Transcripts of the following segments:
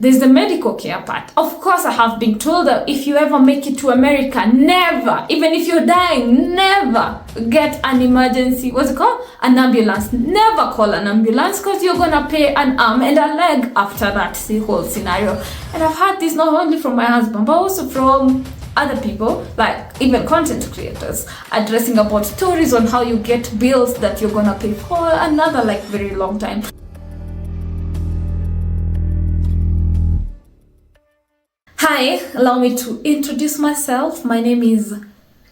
there's the medical care part. Of course, I have been told that if you ever make it to America, never, even if you're dying, never get an emergency, what's it called? An ambulance. Never call an ambulance because you're gonna pay an arm and a leg after that whole scenario. And I've heard this not only from my husband, but also from other people, like even content creators, addressing about stories on how you get bills that you're gonna pay for another like very long time. Hi, allow me to introduce myself. My name is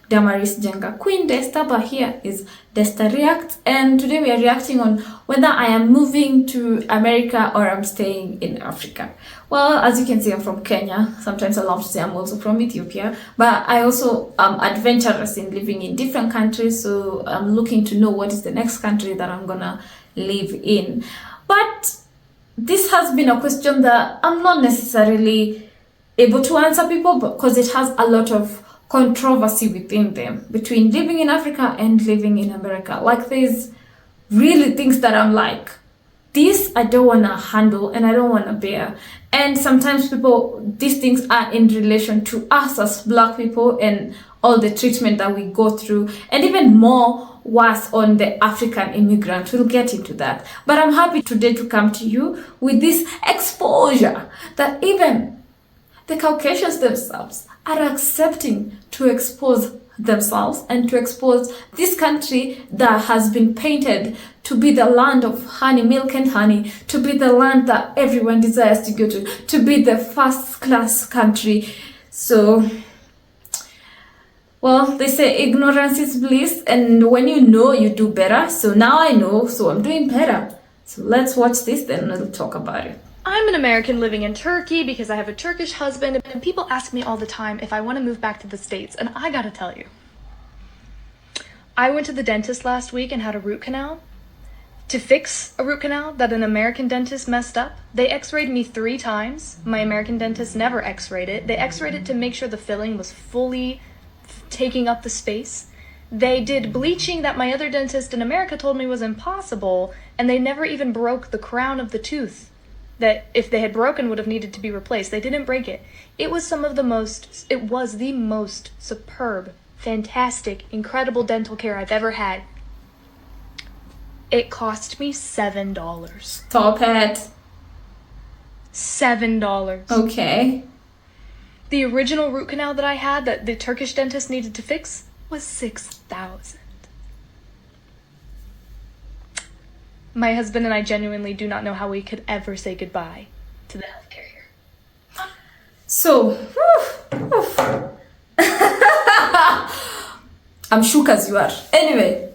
Damaris Jenga Queen Desta, but here is Desta React, and today we are reacting on whether I am moving to America or I'm staying in Africa. Well, as you can see, I'm from Kenya. Sometimes I love to say I'm also from Ethiopia, but I also am adventurous in living in different countries, so I'm looking to know what is the next country that I'm gonna live in. But this has been a question that I'm not necessarily able to answer people, because it has a lot of controversy within them between living in Africa and living in America. Like, there's really things that I'm like, this I don't want to handle and I don't want to bear. And sometimes these things are in relation to us as Black people and all the treatment that we go through, and even more worse on the African immigrant. We'll get into that. But I'm happy today to come to you with this exposure that even the Caucasians themselves are accepting to expose themselves and to expose this country that has been painted to be the land of honey, milk and honey, to be the land that everyone desires to go to be the first class country. So, well, they say ignorance is bliss, and when you know, you do better. So now I know, so I'm doing better. So let's watch this, then we'll talk about it. I'm an American living in Turkey because I have a Turkish husband, and people ask me all the time if I want to move back to the States, and I gotta tell you, I went to the dentist last week and had a root canal. To fix a root canal that an American dentist messed up, they x-rayed me 3 times. My American dentist never x-rayed it. They x-rayed it to make sure the filling was fully taking up the space. They did bleaching that my other dentist in America told me was impossible, and they never even broke the crown of the tooth that if they had broken would have needed to be replaced. They didn't break it. It was the most superb, fantastic, incredible dental care I've ever had. It cost me $7. Stop it. $7. Okay. The original root canal that I had that the Turkish dentist needed to fix was $6,000. My husband and I genuinely do not know how we could ever say goodbye to the healthcare here. So, I'm shook as you are. Anyway,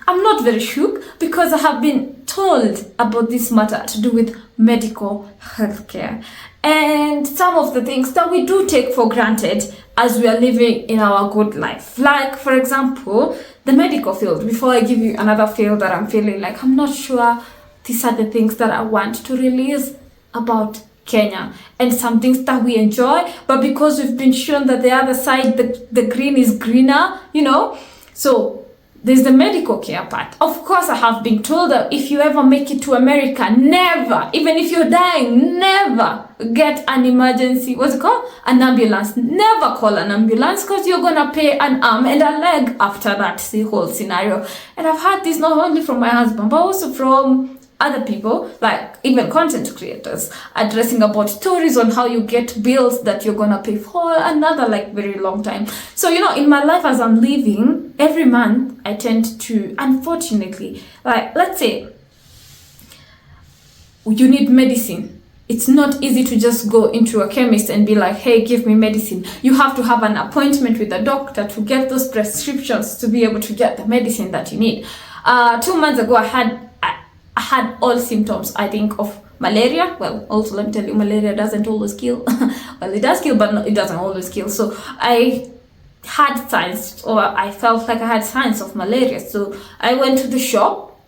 I'm not very shook because I have been told about this matter to do with medical healthcare and some of the things that we do take for granted as we are living in our good life. Like, for example, the medical field. Before I give you another field that I'm feeling like I'm not sure, these are the things that I want to release about Kenya and some things that we enjoy, but because we've been shown that the other side, the green is greener, you know. So there's the medical care part. Of course, I have been told that if you ever make it to America, never, even if you're dying, never get an emergency, what's it called? An ambulance. Never call an ambulance because you're gonna pay an arm and a leg after that whole scenario. And I've heard this not only from my husband, but also from other people, like even content creators, addressing about stories on how you get bills that you're gonna pay for another like very long time. So, you know, in my life as I'm living, every month I tend to, unfortunately, like, let's say you need medicine. It's not easy to just go into a chemist and be like, hey, give me medicine. You have to have an appointment with a doctor to get those prescriptions to be able to get the medicine that you need. 2 months ago, I had all symptoms, I think, of malaria. Well, also let me tell you, malaria doesn't always kill. Well, it does kill, but no, it doesn't always kill. So I had signs, or I felt like I had signs of malaria. So I went to the shop,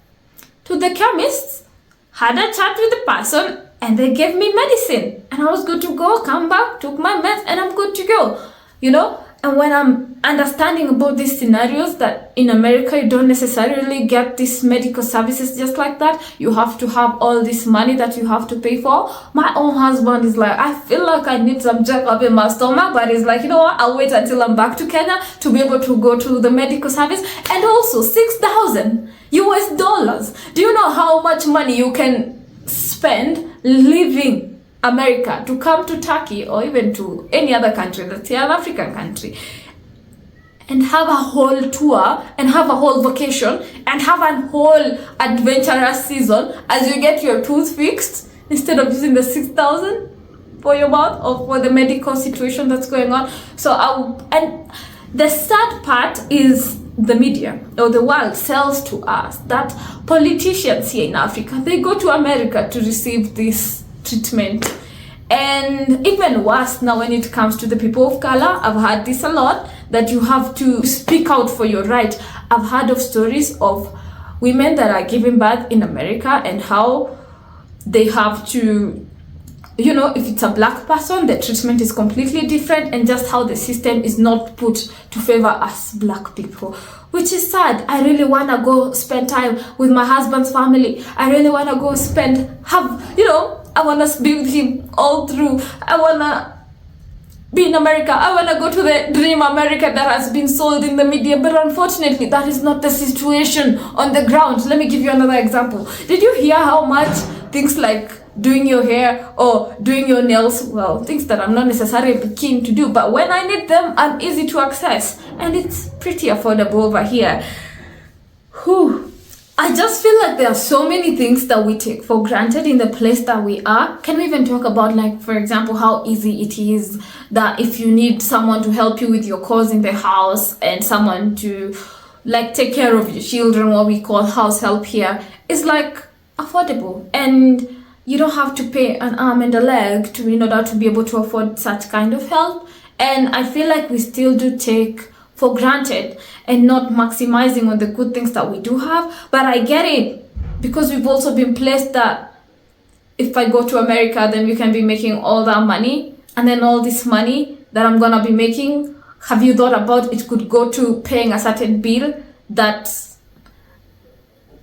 to the chemist, had a chat with the person, and they gave me medicine. And I was good to go, come back, took my meds, and I'm good to go. You know, And when I'm understanding about these scenarios, that in America you don't necessarily get these medical services just like that. You have to have all this money that you have to pay for. My own husband is like, I feel like I need some jack up in my stomach, but he's like, you know what, I'll wait until I'm back to Kenya to be able to go to the medical service. And also 6,000 US dollars. Do you know how much money you can spend leaving America to come to Turkey or even to any other country, let's say an African country, and have a whole tour and have a whole vacation and have a whole adventurous season as you get your tooth fixed instead of using the 6,000 for your mouth or for the medical situation that's going on. And the sad part is the media or the world sells to us that politicians here in Africa, they go to America to receive this treatment. And even worse now when it comes to the people of color, I've heard this a lot, that you have to speak out for your right. I've heard of stories of women that are giving birth in America and how they have to, you know, if it's a black person, the treatment is completely different, and just how the system is not put to favor us black people, which is sad. I really want to go spend time with my husband's family. I really want to go I want to be with him all through. I want to be in America. I want to go to the dream America that has been sold in the media. But unfortunately, that is not the situation on the ground. Let me give you another example. Did you hear how much things like doing your hair or doing your nails, well, things that I'm not necessarily keen to do, but when I need them, I'm easy to access. And it's pretty affordable over here. Whew. I just feel like there are so many things that we take for granted in the place that we are. Can we even talk about, like, for example, how easy it is that if you need someone to help you with your chores in the house and someone to like take care of your children, what we call house help here, is like affordable, and you don't have to pay an arm and a leg in order to be able to afford such kind of help. And I feel like we still do take for granted and not maximizing on the good things that we do have. But I get it, because we've also been placed that if I go to America, then we can be making all that money, and then all this money that I'm gonna be making, have you thought about it could go to paying a certain bill that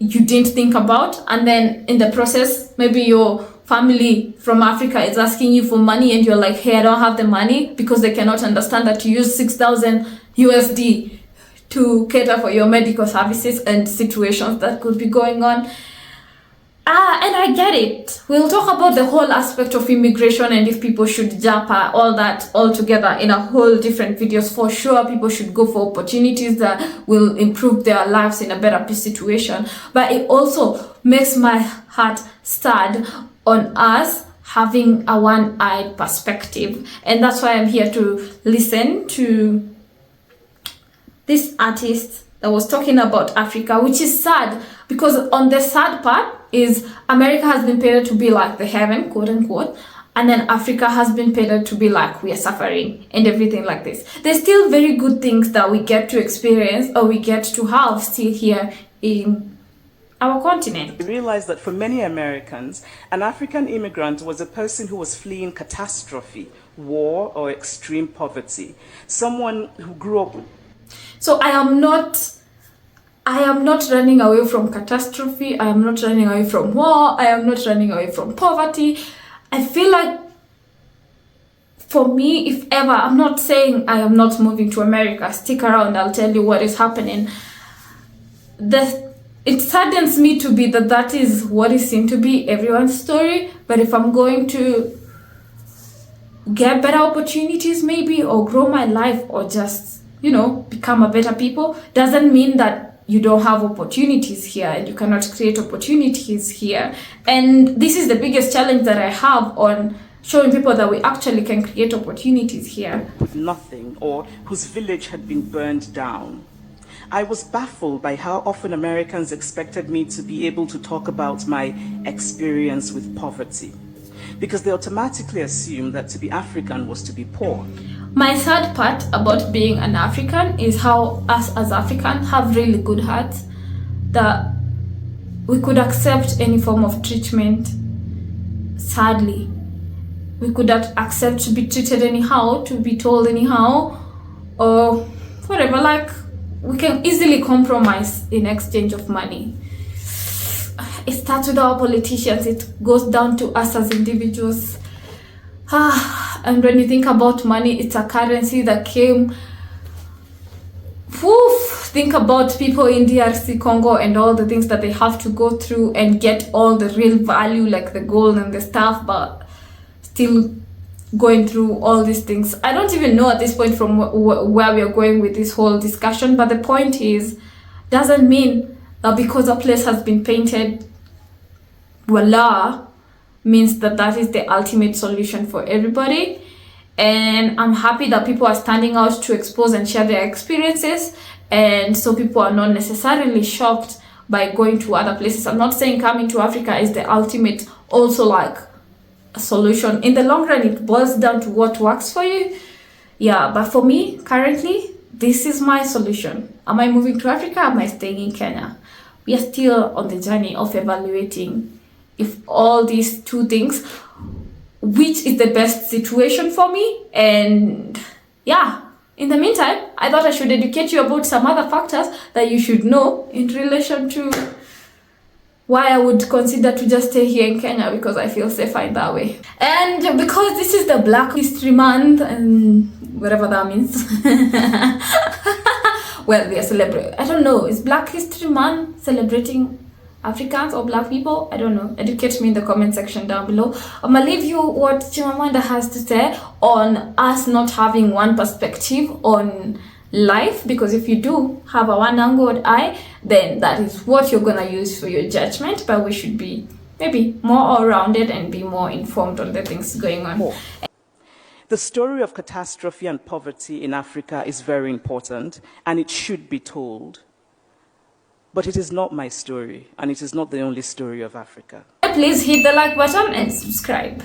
you didn't think about, and then in the process maybe your family from Africa is asking you for money and you're like, hey, I don't have the money, because they cannot understand that you use 6,000 USD to cater for your medical services and situations that could be going on. And I get it. We'll talk about the whole aspect of immigration and if people should japa, all that all together in a whole different videos. For sure, people should go for opportunities that will improve their lives in a better situation. But it also makes my heart sad on us having a one-eyed perspective. And that's why I'm here to listen to this artist that was talking about Africa, which is sad, because on the sad part is America has been painted to be like the heaven, quote unquote, and then Africa has been painted to be like we are suffering and everything like this. There's still very good things that we get to experience or we get to have still here in our continent. We realized that for many Americans, an African immigrant was a person who was fleeing catastrophe, war, or extreme poverty. Someone who grew up. So I am not running away from catastrophe. I am not running away from war. I am not running away from poverty. I feel like, for me, if ever, I'm not saying I am not moving to America. Stick around, I'll tell you what is happening. It saddens me to be that is what is seen to be everyone's story. But if I'm going to get better opportunities maybe, or grow my life, or just, become a better people, doesn't mean that you don't have opportunities here and you cannot create opportunities here. And this is the biggest challenge that I have on showing people that we actually can create opportunities here. With nothing, or whose village had been burned down. I was baffled by how often Americans expected me to be able to talk about my experience with poverty, because they automatically assumed that to be African was to be poor. My sad part about being an African is how us as Africans have really good hearts, that we could accept any form of treatment. Sadly, we could accept to be treated anyhow, to be told anyhow, or whatever. Like, we can easily compromise in exchange of money. It starts with our politicians, it goes down to us as individuals. And when you think about money, it's a currency that came. Think about people in DRC Congo and all the things that they have to go through and get all the real value, like the gold and the stuff, but still going through all these things. I don't even know at this point from where we are going with this whole discussion, but the point is, doesn't mean that because a place has been painted voila means that that is the ultimate solution for everybody. And I'm happy that people are standing out to expose and share their experiences, and so people are not necessarily shocked by going to other places. I'm not saying coming to Africa is the ultimate also like a solution. In the long run, it boils down to what works for you. Yeah, but for me currently, this is my solution. Am I moving to Africa? Am I staying in Kenya? We are still on the journey of evaluating if all these two things, which is the best situation for me. And yeah, in the meantime, I thought I should educate you about some other factors that you should know in relation to why I would consider to just stay here in Kenya, because I feel safer in that way. And because this is the Black History Month, and whatever that means. Well, we are celebrating, I don't know, is Black History Month celebrating Africans or Black people? I don't know. Educate me in the comment section down below. I'm gonna leave you what Chimamanda has to say on us not having one perspective on life, because if you do have a one-angled eye, then that is what you're gonna use for your judgment. But we should be maybe more all-rounded and be more informed on the things going on. The story of catastrophe and poverty in Africa is very important, and it should be told. But it is not my story, and it is not the only story of Africa. Please hit the like button and subscribe.